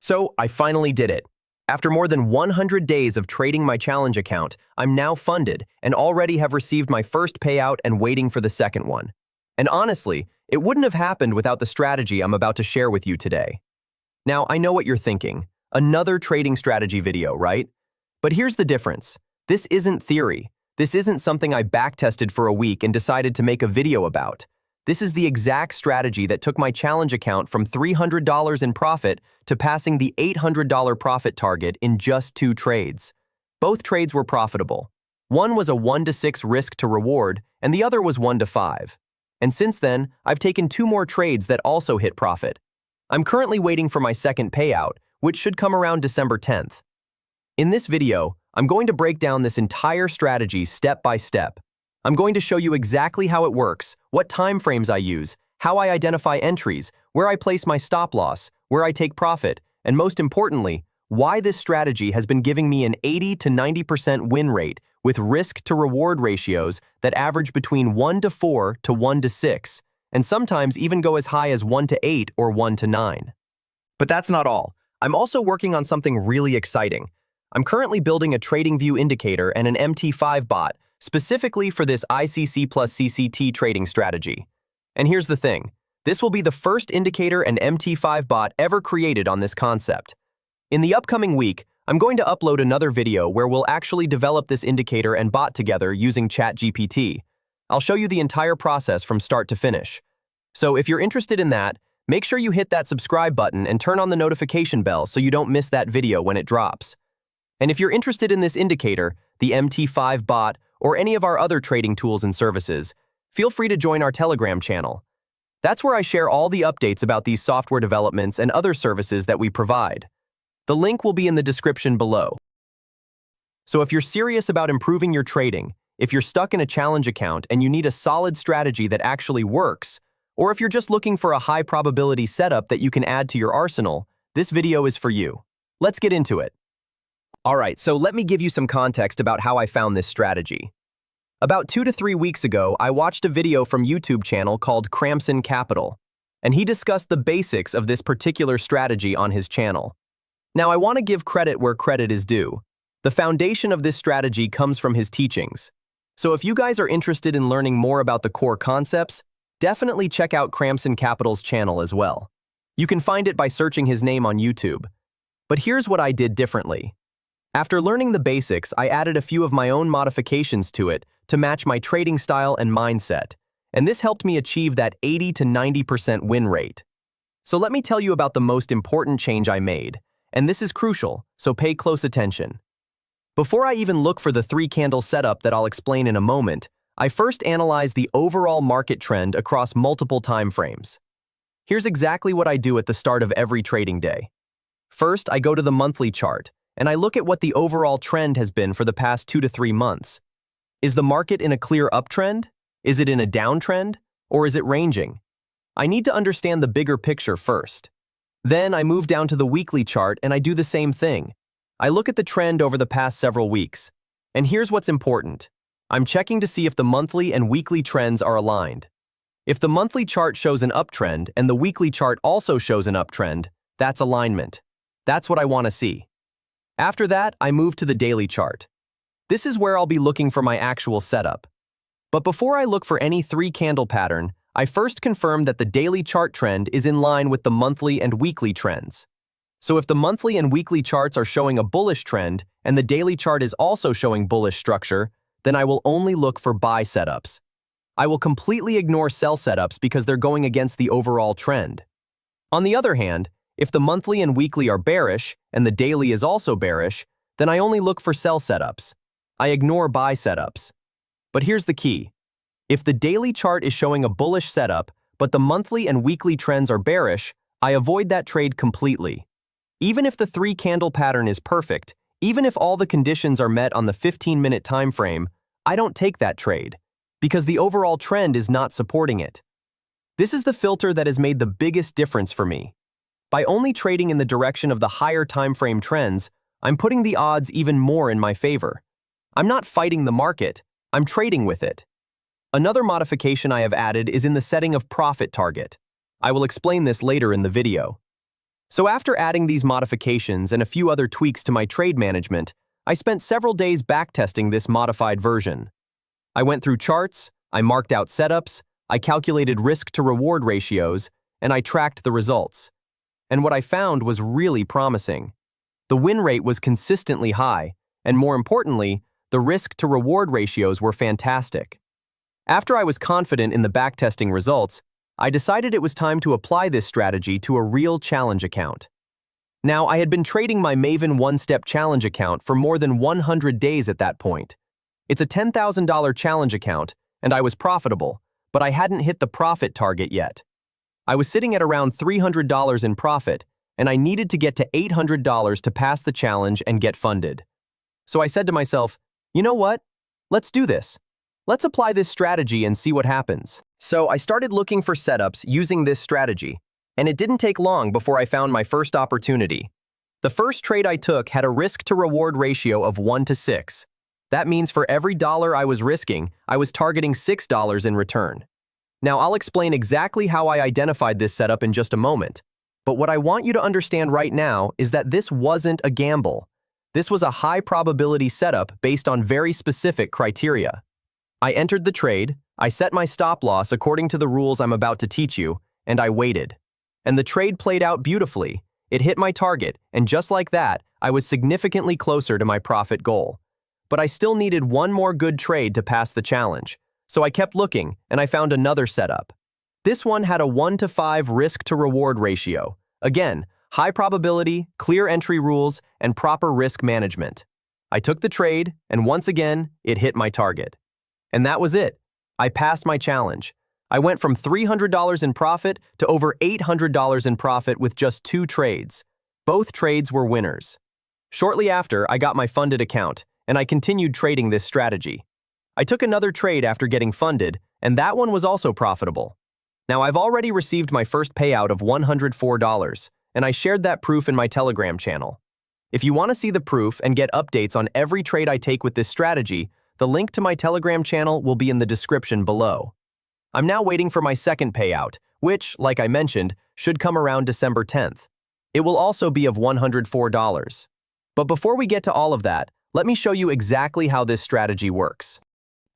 So I finally did it. After more than 100 days of trading my challenge account, I'm now funded and already have received my first payout and waiting for the second one. And honestly, it wouldn't have happened without the strategy I'm about to share with you today. Now, I know what you're thinking. Another trading strategy video, right? But here's the difference. This isn't theory. This isn't something I backtested for a week and decided to make a video about. This is the exact strategy that took my challenge account from $300 in profit to passing the $800 profit target in just 2 trades. Both trades were profitable. One was a 1-to-6 risk to reward, and the other was 1-to-5. And since then, I've taken 2 more trades that also hit profit. I'm currently waiting for my second payout, which should come around December 10th. In this video, I'm going to break down this entire strategy step by step. I'm going to show you exactly how it works, what time frames I use, how I identify entries, where I place my stop loss, where I take profit, and most importantly, why this strategy has been giving me an 80 to 90% win rate with risk to reward ratios that average between 1-to-4 to 1-to-6, and sometimes even go as high as 1-to-8 or 1-to-9. But that's not all. I'm also working on something really exciting. I'm currently building a TradingView indicator and an MT5 bot specifically for this ICC+CCT trading strategy. And here's the thing. This will be the first indicator and MT5 bot ever created on this concept. In the upcoming week, I'm going to upload another video where we'll actually develop this indicator and bot together using ChatGPT. I'll show you the entire process from start to finish. So if you're interested in that, make sure you hit that subscribe button and turn on the notification bell so you don't miss that video when it drops. And if you're interested in this indicator, the MT5 bot, or any of our other trading tools and services, feel free to join our Telegram channel. That's where I share all the updates about these software developments and other services that we provide. The link will be in the description below. So if you're serious about improving your trading, if you're stuck in a challenge account and you need a solid strategy that actually works, or if you're just looking for a high probability setup that you can add to your arsenal, this video is for you. Let's get into it. Alright, so let me give you some context about how I found this strategy. About 2 to 3 weeks ago, I watched a video from YouTube channel called Cramson Capital, and he discussed the basics of this particular strategy on his channel. Now, I want to give credit where credit is due. The foundation of this strategy comes from his teachings. So if you guys are interested in learning more about the core concepts, definitely check out Cramson Capital's channel as well. You can find it by searching his name on YouTube. But here's what I did differently. After learning the basics, I added a few of my own modifications to it to match my trading style and mindset, and this helped me achieve that 80 to 90% win rate. So let me tell you about the most important change I made, and this is crucial, so pay close attention. Before I even look for the 3-candle setup that I'll explain in a moment, I first analyze the overall market trend across multiple time frames. Here's exactly what I do at the start of every trading day. First, I go to the monthly chart, and I look at what the overall trend has been for the past 2 to 3 months. Is the market in a clear uptrend? Is it in a downtrend? Or is it ranging? I need to understand the bigger picture first. Then I move down to the weekly chart and I do the same thing. I look at the trend over the past several weeks. And here's what's important. I'm checking to see if the monthly and weekly trends are aligned. If the monthly chart shows an uptrend and the weekly chart also shows an uptrend, that's alignment. That's what I want to see. After that, I move to the daily chart. This is where I'll be looking for my actual setup. But before I look for any 3-candle pattern, I first confirm that the daily chart trend is in line with the monthly and weekly trends. So if the monthly and weekly charts are showing a bullish trend and the daily chart is also showing bullish structure, then I will only look for buy setups. I will completely ignore sell setups because they're going against the overall trend. On the other hand, if the monthly and weekly are bearish and the daily is also bearish, then I only look for sell setups. I ignore buy setups. But here's the key. If the daily chart is showing a bullish setup, but the monthly and weekly trends are bearish, I avoid that trade completely. Even if the 3-candle pattern is perfect, even if all the conditions are met on the 15-minute time frame, I don't take that trade, because the overall trend is not supporting it. This is the filter that has made the biggest difference for me. By only trading in the direction of the higher time frame trends, I'm putting the odds even more in my favor. I'm not fighting the market, I'm trading with it. Another modification I have added is in the setting of profit target. I will explain this later in the video. So after adding these modifications and a few other tweaks to my trade management, I spent several days backtesting this modified version. I went through charts, I marked out setups, I calculated risk-to-reward ratios, and I tracked the results. And what I found was really promising. The win rate was consistently high, and more importantly, the risk-to-reward ratios were fantastic. After I was confident in the backtesting results, I decided it was time to apply this strategy to a real challenge account. Now, I had been trading my Maven one-step challenge account for more than 100 days at that point. It's a $10,000 challenge account, and I was profitable, but I hadn't hit the profit target yet. I was sitting at around $300 in profit, and I needed to get to $800 to pass the challenge and get funded. So I said to myself, you know what? Let's do this. Let's apply this strategy and see what happens. So I started looking for setups using this strategy, and it didn't take long before I found my first opportunity. The first trade I took had a risk-to-reward ratio of 1 to 6. That means for every dollar I was risking, I was targeting $6 in return. Now, I'll explain exactly how I identified this setup in just a moment, but what I want you to understand right now is that this wasn't a gamble. This was a high-probability setup based on very specific criteria. I entered the trade, I set my stop loss according to the rules I'm about to teach you, and I waited. And the trade played out beautifully. It hit my target, and just like that, I was significantly closer to my profit goal. But I still needed one more good trade to pass the challenge, so I kept looking, and I found another setup. This one had a 1 to 5 risk-to-reward ratio. Again, high probability, clear entry rules, and proper risk management. I took the trade, and once again, it hit my target. And that was it. I passed my challenge. I went from $300 in profit to over $800 in profit with just 2 trades. Both trades were winners. Shortly after, I got my funded account, and I continued trading this strategy. I took another trade after getting funded, and that one was also profitable. Now, I've already received my first payout of $104, and I shared that proof in my Telegram channel. If you want to see the proof and get updates on every trade I take with this strategy, the link to my Telegram channel will be in the description below. I'm now waiting for my second payout, which, like I mentioned, should come around December 10th. It will also be of $104. But before we get to all of that, let me show you exactly how this strategy works.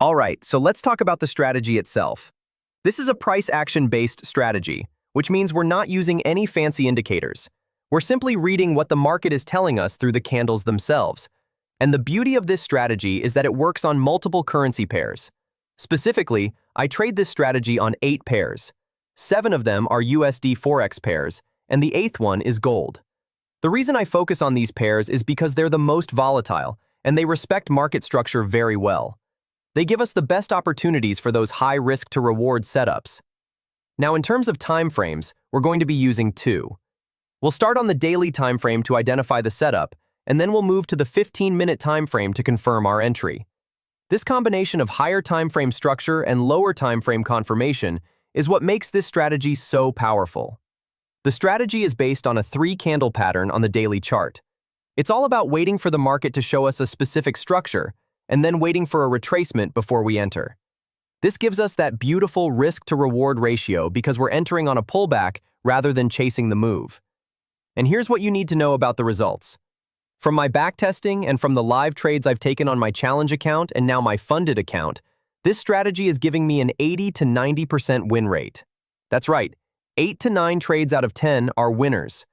Alright, so let's talk about the strategy itself. This is a price action-based strategy, which means we're not using any fancy indicators. We're simply reading what the market is telling us through the candles themselves. And the beauty of this strategy is that it works on multiple currency pairs. Specifically, I trade this strategy on 8 pairs. 7 of them are USD Forex pairs, and the 8th one is gold. The reason I focus on these pairs is because they're the most volatile, and they respect market structure very well. They give us the best opportunities for those high risk-to-reward setups. Now, in terms of time frames, we're going to be using 2. We'll start on the daily time frame to identify the setup, and then we'll move to the 15-minute time frame to confirm our entry. This combination of higher time frame structure and lower time frame confirmation is what makes this strategy so powerful. The strategy is based on a 3-candle pattern on the daily chart. It's all about waiting for the market to show us a specific structure, and then waiting for a retracement before we enter. This gives us that beautiful risk-to-reward ratio because we're entering on a pullback rather than chasing the move. And here's what you need to know about the results. From my backtesting and from the live trades I've taken on my challenge account and now my funded account, this strategy is giving me an 80 to 90% win rate. That's right, 8 to 9 trades out of 10 are winners.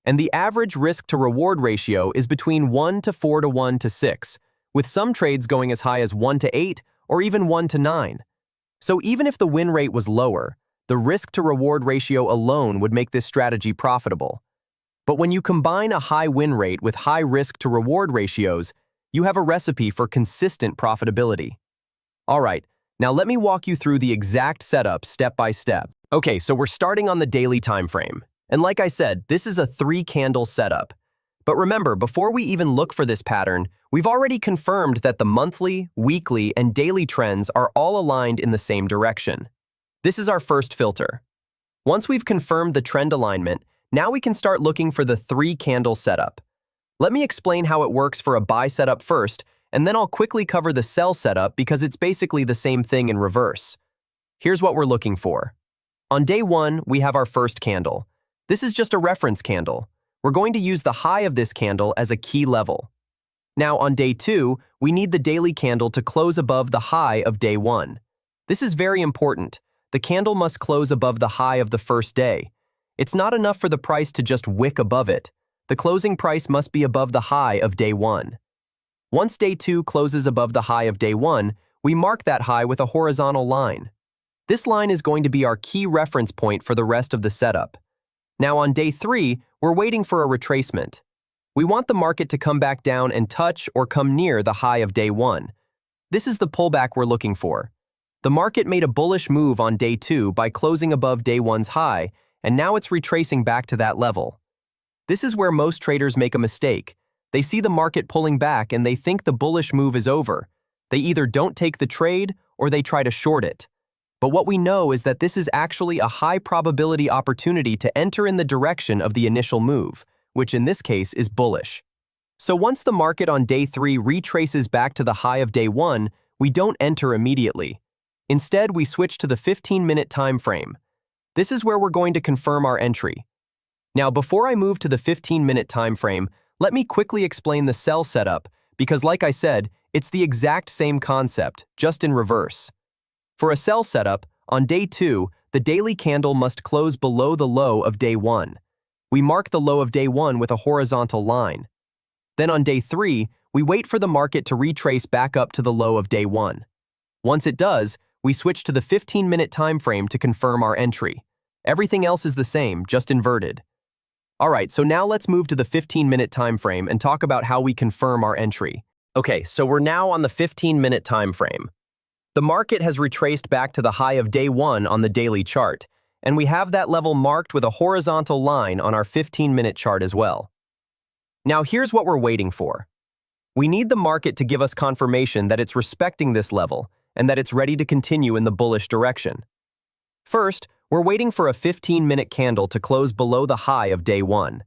And the average risk-to-reward ratio is between 1 to 4 to 1 to 6, with some trades going as high as 1 to 8 or even 1 to 9. So even if the win rate was lower, the risk-to-reward ratio alone would make this strategy profitable. But when you combine a high win rate with high risk-to-reward ratios, you have a recipe for consistent profitability. Alright, now let me walk you through the exact setup step by step. Okay, so we're starting on the daily time frame. And like I said, this is a 3-candle setup. But remember, before we even look for this pattern, we've already confirmed that the monthly, weekly, and daily trends are all aligned in the same direction. This is our first filter. Once we've confirmed the trend alignment, now we can start looking for the 3-candle setup. Let me explain how it works for a buy setup first, and then I'll quickly cover the sell setup because it's basically the same thing in reverse. Here's what we're looking for. On day 1, we have our first candle. This is just a reference candle. We're going to use the high of this candle as a key level. Now, on day 2, we need the daily candle to close above the high of day 1. This is very important. The candle must close above the high of the first day. It's not enough for the price to just wick above it. The closing price must be above the high of day 1. Once day 2 closes above the high of day 1, we mark that high with a horizontal line. This line is going to be our key reference point for the rest of the setup. Now, on day 3, we're waiting for a retracement. We want the market to come back down and touch or come near the high of day 1. This is the pullback we're looking for. The market made a bullish move on day 2 by closing above day 1's high, and now it's retracing back to that level. This is where most traders make a mistake. They see the market pulling back and they think the bullish move is over. They either don't take the trade or they try to short it. But what we know is that this is actually a high probability opportunity to enter in the direction of the initial move, which in this case is bullish. So once the market on day 3 retraces back to the high of day 1, we don't enter immediately. Instead, we switch to the 15-minute time frame. This is where we're going to confirm our entry. Now, before I move to the 15-minute time frame, let me quickly explain the sell setup, because like I said, it's the exact same concept, just in reverse. For a sell setup, on day 2, the daily candle must close below the low of day 1. We mark the low of day 1 with a horizontal line. Then on day 3, we wait for the market to retrace back up to the low of day 1. Once it does, we switch to the 15-minute time frame to confirm our entry. Everything else is the same, just inverted. Alright, so now let's move to the 15-minute time frame and talk about how we confirm our entry. Okay, so we're now on the 15-minute time frame. The market has retraced back to the high of day 1 on the daily chart, and we have that level marked with a horizontal line on our 15-minute chart as well. Now here's what we're waiting for. We need the market to give us confirmation that it's respecting this level and that it's ready to continue in the bullish direction. First, we're waiting for a 15-minute candle to close below the high of day 1.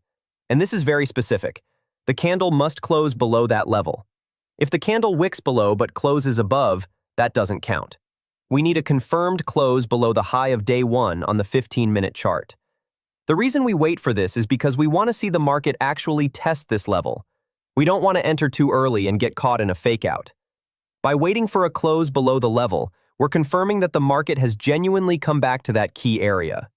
And this is very specific. The candle must close below that level. If the candle wicks below but closes above, that doesn't count. We need a confirmed close below the high of day 1 on the 15-minute chart. The reason we wait for this is because we want to see the market actually test this level. We don't want to enter too early and get caught in a fakeout. By waiting for a close below the level, we're confirming that the market has genuinely come back to that key area.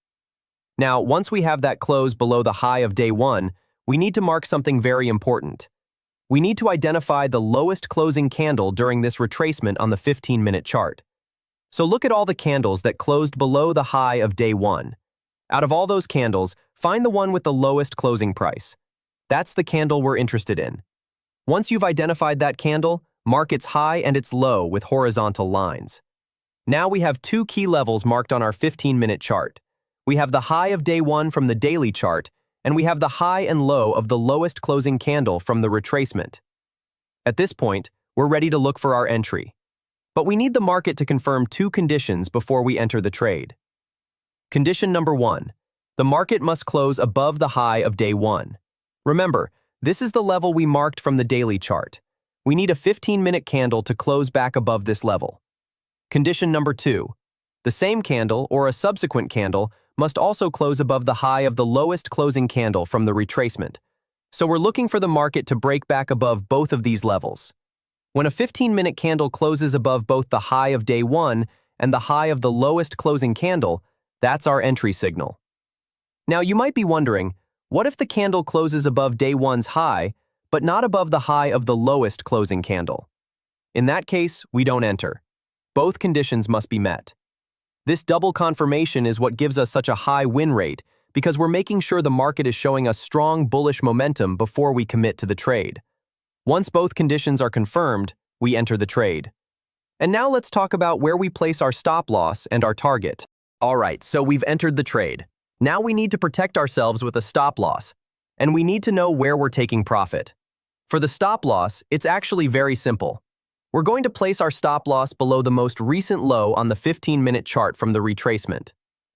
Now, once we have that close below the high of day 1, we need to mark something very important. We need to identify the lowest closing candle during this retracement on the 15-minute chart. So look at all the candles that closed below the high of day 1. Out of all those candles, find the one with the lowest closing price. That's the candle we're interested in. Once you've identified that candle, mark its high and its low with horizontal lines. Now we have two key levels marked on our 15-minute chart. We have the high of day 1 from the daily chart, and we have the high and low of the lowest closing candle from the retracement. At this point, we're ready to look for our entry. But we need the market to confirm two conditions before we enter the trade. Condition number 1. The market must close above the high of day 1. Remember, this is the level we marked from the daily chart. We need a 15-minute candle to close back above this level. Condition number 2. The same candle, or a subsequent candle, must also close above the high of the lowest closing candle from the retracement. So we're looking for the market to break back above both of these levels. When a 15-minute candle closes above both the high of day 1 and the high of the lowest closing candle, that's our entry signal. Now you might be wondering, what if the candle closes above day 1's high, but not above the high of the lowest closing candle? In that case, we don't enter. Both conditions must be met. This double confirmation is what gives us such a high win rate, because we're making sure the market is showing us strong bullish momentum before we commit to the trade. Once both conditions are confirmed, we enter the trade. And now let's talk about where we place our stop loss and our target. Alright, so we've entered the trade. Now we need to protect ourselves with a stop loss, and we need to know where we're taking profit. For the stop loss, it's actually very simple. We're going to place our stop loss below the most recent low on the 15-minute chart from the retracement.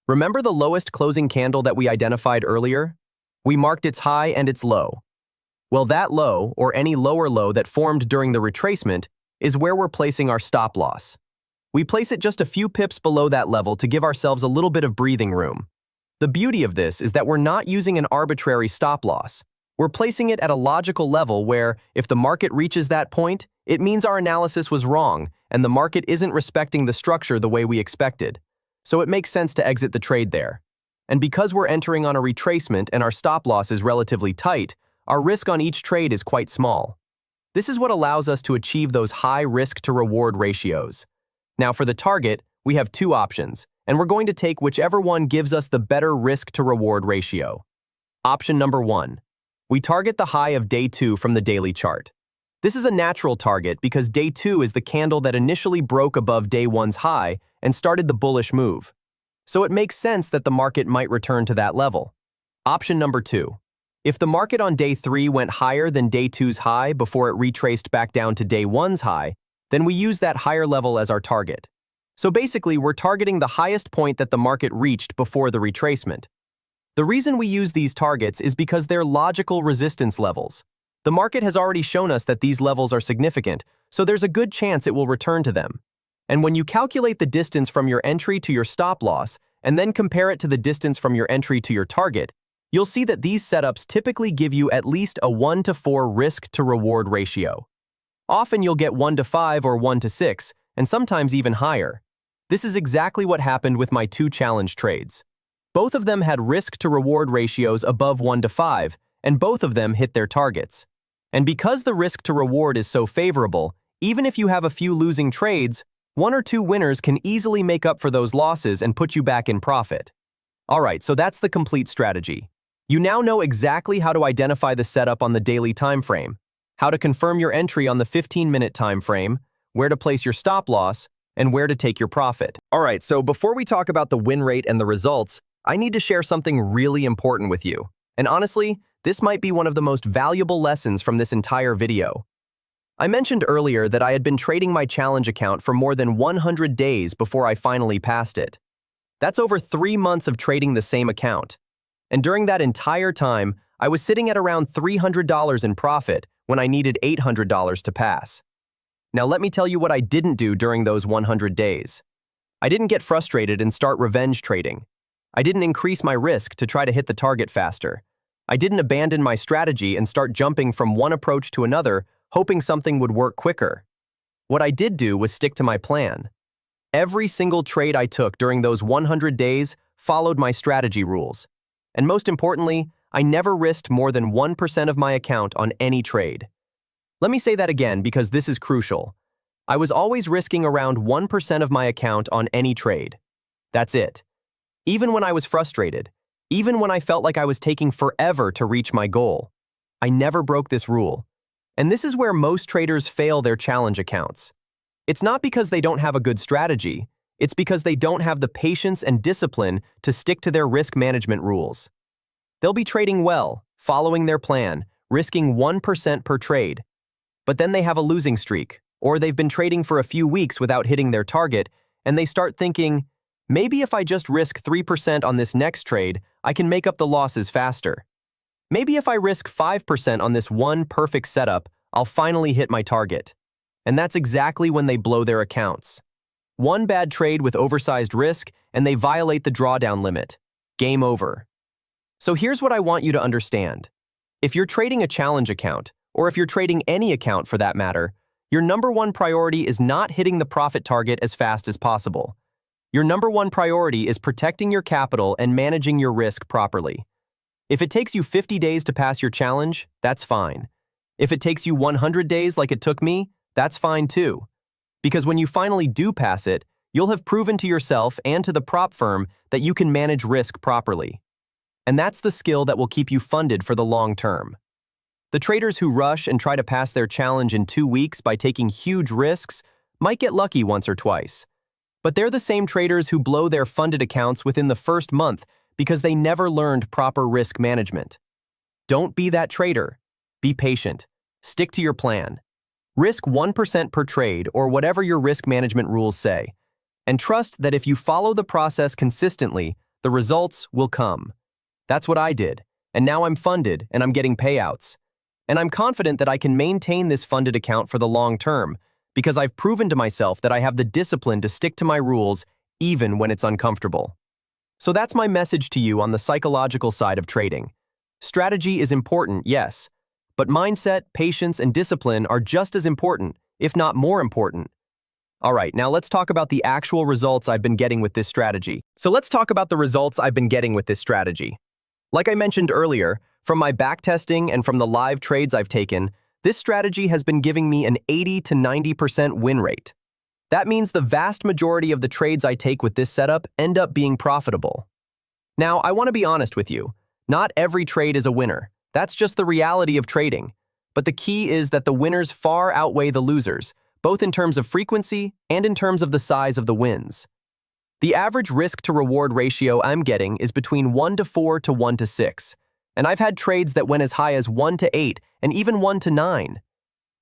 Remember the lowest closing candle that we identified earlier? We marked its high and its low. Well, that low, or any lower low that formed during the retracement, is where we're placing our stop loss. We place it just a few pips below that level to give ourselves a little bit of breathing room. The beauty of this is that we're not using an arbitrary stop loss. We're placing it at a logical level where, if the market reaches that point, it means our analysis was wrong and the market isn't respecting the structure the way we expected. So it makes sense to exit the trade there. And because we're entering on a retracement and our stop loss is relatively tight, our risk on each trade is quite small. This is what allows us to achieve those high risk-to-reward ratios. Now for the target, we have two options, and we're going to take whichever one gives us the better risk-to-reward ratio. Option number 1. We target the high of day 2 from the daily chart. This is a natural target because day 2 is the candle that initially broke above day 1's high and started the bullish move. So it makes sense that the market might return to that level. Option number 2. If the market on day 3 went higher than day 2's high before it retraced back down to day 1's high, then we use that higher level as our target. So basically, we're targeting the highest point that the market reached before the retracement. The reason we use these targets is because they're logical resistance levels. The market has already shown us that these levels are significant, so there's a good chance it will return to them. And when you calculate the distance from your entry to your stop loss, and then compare it to the distance from your entry to your target, you'll see that these setups typically give you at least a 1-to-4 risk-to-reward ratio. Often you'll get 1-to-5 or 1-to-6, and sometimes even higher. This is exactly what happened with my two challenge trades. Both of them had risk-to-reward ratios above 1-to-5, and both of them hit their targets. And because the risk-to-reward is so favorable, even if you have a few losing trades, 1 or 2 winners can easily make up for those losses and put you back in profit. Alright, so that's the complete strategy. You now know exactly how to identify the setup on the daily time frame, how to confirm your entry on the 15-minute time frame, where to place your stop loss, and where to take your profit. Alright, so before we talk about the win rate and the results, I need to share something really important with you. And honestly, this might be one of the most valuable lessons from this entire video. I mentioned earlier that I had been trading my challenge account for more than 100 days before I finally passed it. That's over 3 months of trading the same account. And during that entire time, I was sitting at around $300 in profit when I needed $800 to pass. Now let me tell you what I didn't do during those 100 days. I didn't get frustrated and start revenge trading. I didn't increase my risk to try to hit the target faster. I didn't abandon my strategy and start jumping from one approach to another, hoping something would work quicker. What I did do was stick to my plan. Every single trade I took during those 100 days followed my strategy rules. And most importantly, I never risked more than 1% of my account on any trade. Let me say that again because this is crucial. I was always risking around 1% of my account on any trade. That's it. Even when I was frustrated, even when I felt like I was taking forever to reach my goal, I never broke this rule. And this is where most traders fail their challenge accounts. It's not because they don't have a good strategy, it's because they don't have the patience and discipline to stick to their risk management rules. They'll be trading well, following their plan, risking 1% per trade. But then they have a losing streak, or they've been trading for a few weeks without hitting their target, and they start thinking, maybe if I just risk 3% on this next trade, I can make up the losses faster. Maybe if I risk 5% on this one perfect setup, I'll finally hit my target. And that's exactly when they blow their accounts. One bad trade with oversized risk, and they violate the drawdown limit. Game over. So here's what I want you to understand. If you're trading a challenge account, or if you're trading any account for that matter, your number one priority is not hitting the profit target as fast as possible. Your number one priority is protecting your capital and managing your risk properly. If it takes you 50 days to pass your challenge, that's fine. If it takes you 100 days like it took me, that's fine too. Because when you finally do pass it, you'll have proven to yourself and to the prop firm that you can manage risk properly. And that's the skill that will keep you funded for the long term. The traders who rush and try to pass their challenge in 2 weeks by taking huge risks might get lucky once or twice. But they're the same traders who blow their funded accounts within the first month because they never learned proper risk management. Don't be that trader. Be patient. Stick to your plan. Risk 1% per trade or whatever your risk management rules say. And trust that if you follow the process consistently, the results will come. That's what I did. And now I'm funded and I'm getting payouts. And I'm confident that I can maintain this funded account for the long term because I've proven to myself that I have the discipline to stick to my rules even when it's uncomfortable. So that's my message to you on the psychological side of trading. Strategy is important, yes, but mindset, patience, and discipline are just as important, if not more important. All right, now let's talk about the actual results I've been getting with this strategy. So let's talk about the results I've been getting with this strategy. Like I mentioned earlier, from my backtesting and from the live trades I've taken, this strategy has been giving me an 80 to 90% win rate. That means the vast majority of the trades I take with this setup end up being profitable. Now, I want to be honest with you. Not every trade is a winner. That's just the reality of trading. But the key is that the winners far outweigh the losers, both in terms of frequency and in terms of the size of the wins. The average risk-to-reward ratio I'm getting is between 1 to 4 to 1 to 6, and I've had trades that went as high as 1 to 8 and even 1 to 9.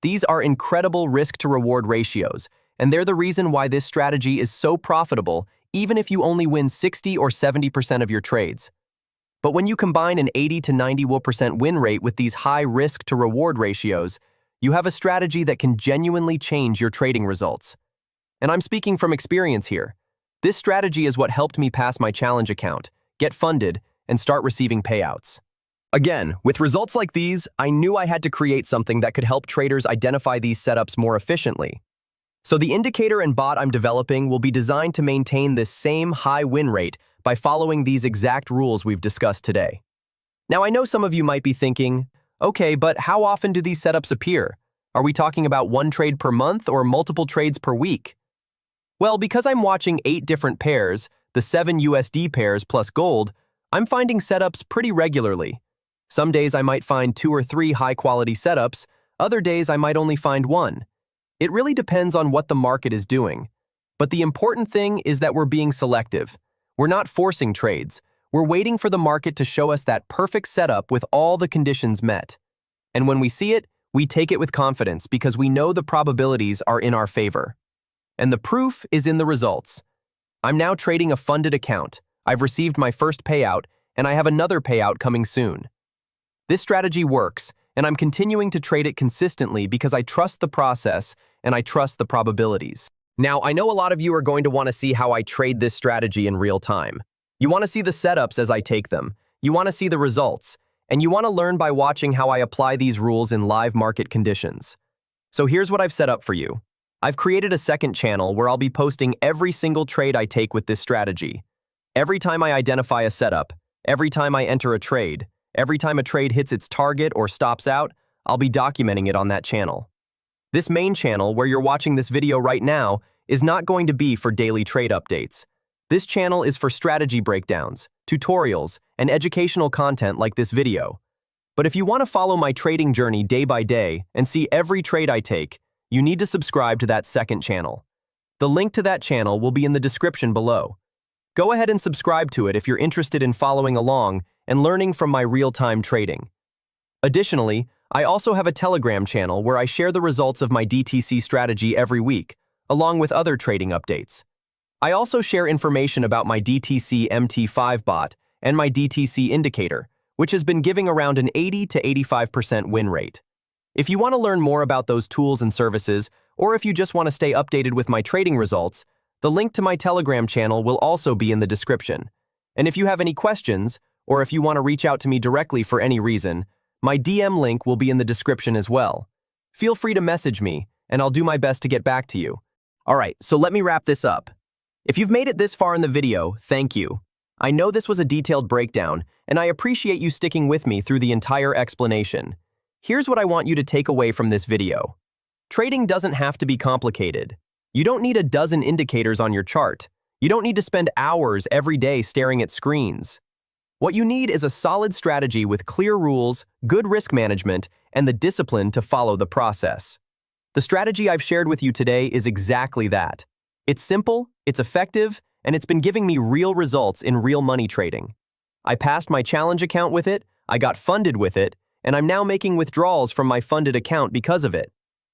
These are incredible risk-to-reward ratios, and they're the reason why this strategy is so profitable even if you only win 60 or 70% of your trades. But when you combine an 80 to 90% win rate with these high risk-to-reward ratios, you have a strategy that can genuinely change your trading results. And I'm speaking from experience here. This strategy is what helped me pass my challenge account, get funded, and start receiving payouts. Again, with results like these, I knew I had to create something that could help traders identify these setups more efficiently. So the indicator and bot I'm developing will be designed to maintain this same high win rate by following these exact rules we've discussed today. Now, I know some of you might be thinking, okay, but how often do these setups appear? Are we talking about one trade per month or multiple trades per week? Well, because I'm watching 8 different pairs, the 7 USD pairs plus gold, I'm finding setups pretty regularly. Some days I might find 2 or 3 high-quality setups, other days I might only find 1. It really depends on what the market is doing. But the important thing is that we're being selective. We're not forcing trades. We're waiting for the market to show us that perfect setup with all the conditions met. And when we see it, we take it with confidence because we know the probabilities are in our favor. And the proof is in the results. I'm now trading a funded account. I've received my first payout, and I have another payout coming soon. This strategy works, and I'm continuing to trade it consistently because I trust the process and I trust the probabilities. Now, I know a lot of you are going to want to see how I trade this strategy in real time. You want to see the setups as I take them. You want to see the results, and you want to learn by watching how I apply these rules in live market conditions. So here's what I've set up for you. I've created a second channel where I'll be posting every single trade I take with this strategy. Every time I identify a setup, every time I enter a trade, every time a trade hits its target or stops out, I'll be documenting it on that channel. This main channel, where you're watching this video right now, is not going to be for daily trade updates. This channel is for strategy breakdowns, tutorials, and educational content like this video. But if you want to follow my trading journey day by day and see every trade I take, you need to subscribe to that second channel. The link to that channel will be in the description below. Go ahead and subscribe to it if you're interested in following along and learning from my real-time trading. Additionally, I also have a Telegram channel where I share the results of my DTC strategy every week, along with other trading updates. I also share information about my DTC MT5 bot and my DTC indicator, which has been giving around an 80 to 85% win rate. If you want to learn more about those tools and services, or if you just want to stay updated with my trading results, the link to my Telegram channel will also be in the description. And if you have any questions, or if you want to reach out to me directly for any reason, my DM link will be in the description as well. Feel free to message me, and I'll do my best to get back to you. Alright, so let me wrap this up. If you've made it this far in the video, thank you. I know this was a detailed breakdown, and I appreciate you sticking with me through the entire explanation. Here's what I want you to take away from this video. Trading doesn't have to be complicated. You don't need a dozen indicators on your chart. You don't need to spend hours every day staring at screens. What you need is a solid strategy with clear rules, good risk management, and the discipline to follow the process. The strategy I've shared with you today is exactly that. It's simple, it's effective, and it's been giving me real results in real money trading. I passed my challenge account with it, I got funded with it, and I'm now making withdrawals from my funded account because of it.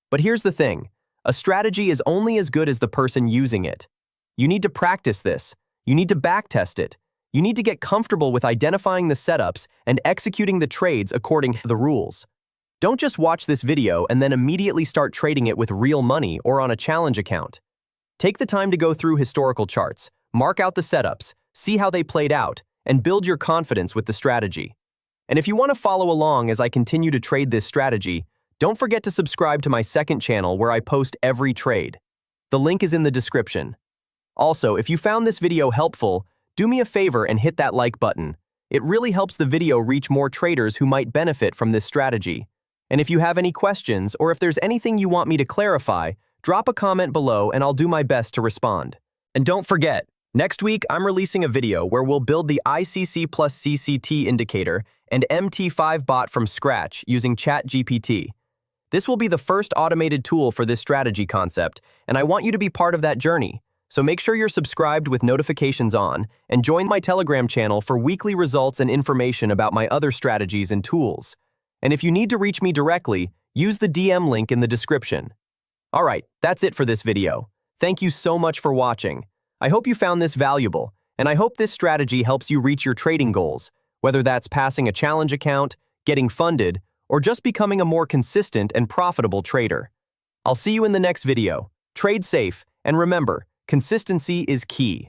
But here's the thing, a strategy is only as good as the person using it. You need to practice this, you need to backtest it, you need to get comfortable with identifying the setups and executing the trades according to the rules. Don't just watch this video and then immediately start trading it with real money or on a challenge account. Take the time to go through historical charts, mark out the setups, see how they played out, and build your confidence with the strategy. And if you want to follow along as I continue to trade this strategy, don't forget to subscribe to my second channel where I post every trade. The link is in the description. Also, if you found this video helpful, do me a favor and hit that like button. It really helps the video reach more traders who might benefit from this strategy. And if you have any questions or if there's anything you want me to clarify, drop a comment below and I'll do my best to respond. And don't forget, next week I'm releasing a video where we'll build the ICC+CCT indicator and MT5 bot from scratch using ChatGPT. This will be the first automated tool for this strategy concept, and I want you to be part of that journey. So make sure you're subscribed with notifications on and join my Telegram channel for weekly results and information about my other strategies and tools. And if you need to reach me directly, use the DM link in the description. Alright, that's it for this video. Thank you so much for watching. I hope you found this valuable, and I hope this strategy helps you reach your trading goals, whether that's passing a challenge account, getting funded, or just becoming a more consistent and profitable trader. I'll see you in the next video. Trade safe, and remember, consistency is key.